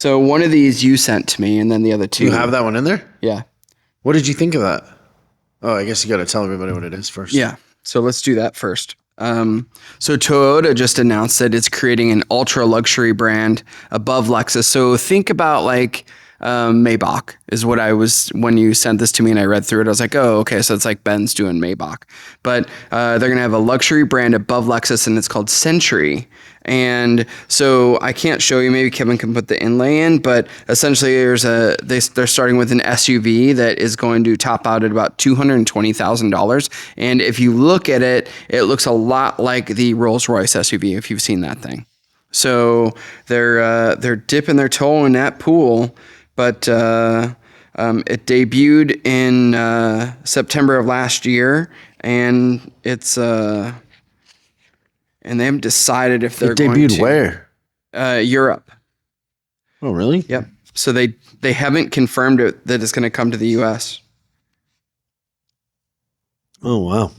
So one of these you sent to me, and then the other two. You have that one in there? Yeah. What did you think of that? Oh, I guess you got to tell everybody what it is first. Yeah. So let's do that first. So Toyota just announced that it's creating an ultra luxury brand above Lexus. So think about like Maybach is what I was, when you sent this to me and I read through it, I was like, oh, okay. So it's like Benz doing Maybach, but they're going to have a luxury brand above Lexus, and it's called Century. And so I can't show you, maybe Kevin can put the inlay in, but essentially they're starting with an SUV that is going to top out at about $220,000. And if you look at it, it looks a lot like the Rolls-Royce SUV, if you've seen that thing. So they're dipping their toe in that pool, but it debuted in September of last year, and it's and they haven't decided if they're going to. It debuted where? Europe. Oh, really? Yep. So they haven't confirmed it, that it's going to come to the U.S. Oh, wow.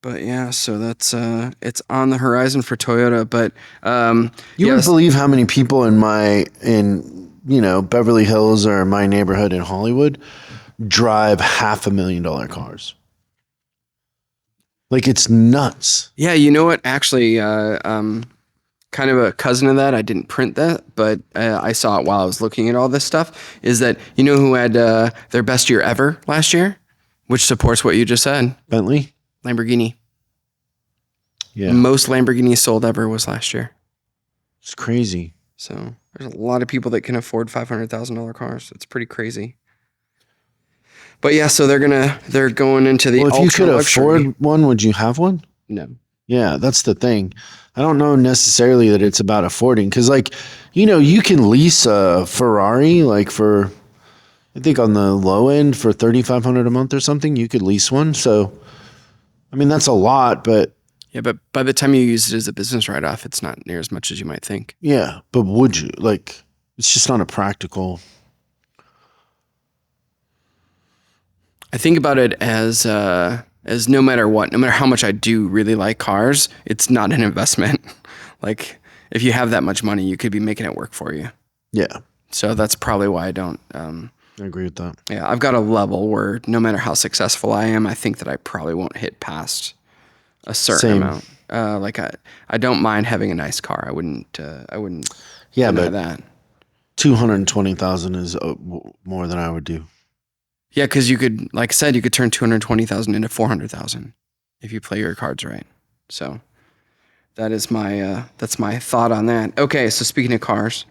But yeah, so that's it's on the horizon for Toyota. But you wouldn't believe how many people in Beverly Hills or my neighborhood in Hollywood drive $500,000 cars. Like, it's nuts. Yeah, you know what? Actually, kind of a cousin of that. I didn't print that, but I saw it while I was looking at all this stuff. Is that, you know who had their best year ever last year, which supports what you just said? Bentley. Lamborghini. Yeah. Most Lamborghinis sold ever was last year. It's crazy. So there's a lot of people that can afford $500,000 cars. It's pretty crazy. But yeah, so they're going into the ultra luxury. If you could afford one, would you have one? No. Yeah, that's the thing. I don't know necessarily that it's about affording, because you can lease a Ferrari for, I think on the low end for $3,500 a month or something. You could lease one. So, I mean, that's a lot, but yeah, but by the time you use it as a business write-off, it's not near as much as you might think. Yeah, but would you? It's just not a practical. I think about it as no matter what, no matter how much I do really like cars, it's not an investment. Like, if you have that much money, you could be making it work for you. Yeah. So that's probably why I don't. I agree with that. Yeah, I've got a level where no matter how successful I am, I think that I probably won't hit past a certain amount. I don't mind having a nice car. I wouldn't. Yeah, deny but that. $220,000 is more than I would do. Yeah, because you could, like I said, you could turn $220,000 into $400,000 if you play your cards right. So that is that's my thought on that. Okay, so speaking of cars,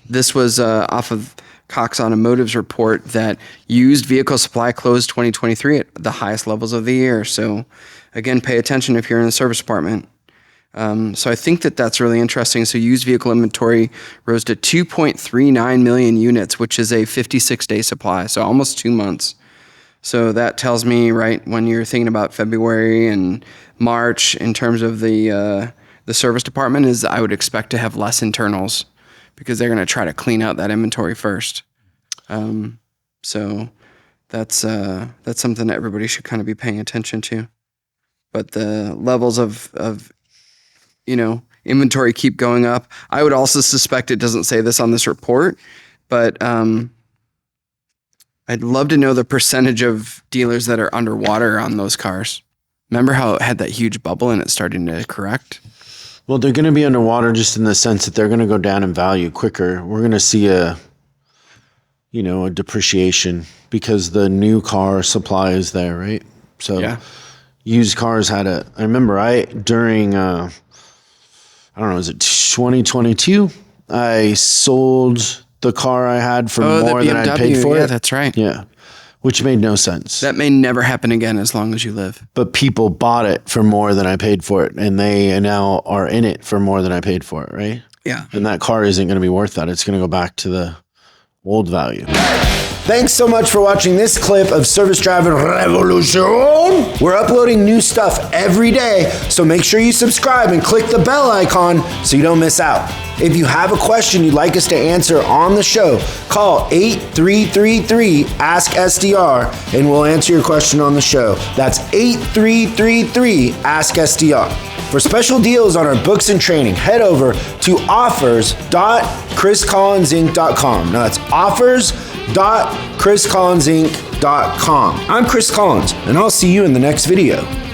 this was off of Cox Automotive's report that used vehicle supply closed 2023 at the highest levels of the year. So again, pay attention if you're in the service department. So I think that's really interesting. So used vehicle inventory rose to 2.39 million units, which is a 56-day supply, so almost 2 months. So that tells me, right, when you're thinking about February and March in terms of the service department, is I would expect to have less internals because they're going to try to clean out that inventory first. So that's something that everybody should kind of be paying attention to. But the levels of inventory keep going up. I would also suspect, it doesn't say this on this report, but I'd love to know the percentage of dealers that are underwater on those cars. Remember how it had that huge bubble and it's starting to correct? Well, they're going to be underwater just in the sense that they're going to go down in value quicker. We're going to see a depreciation because the new car supply is there, right? So yeah. Used cars I remember during, I don't know, is it 2022? I sold the car I had for more than I paid for it. Yeah, that's right. Yeah. Which made no sense. That may never happen again as long as you live. But people bought it for more than I paid for it, and they now are in it for more than I paid for it, right? Yeah. And that car isn't going to be worth that. It's going to go back to the old value. Thanks so much for watching this clip of Service Driving Revolution. We're uploading new stuff every day, so make sure you subscribe and click the bell icon so you don't miss out. If you have a question you'd like us to answer on the show, call 8333-ASK-SDR and we'll answer your question on the show. That's 8333-ASK-SDR. For special deals on our books and training, head over to offers.chriscollinsinc.com. Now that's offers.chriscollinsinc.com. I'm Chris Collins, and I'll see you in the next video.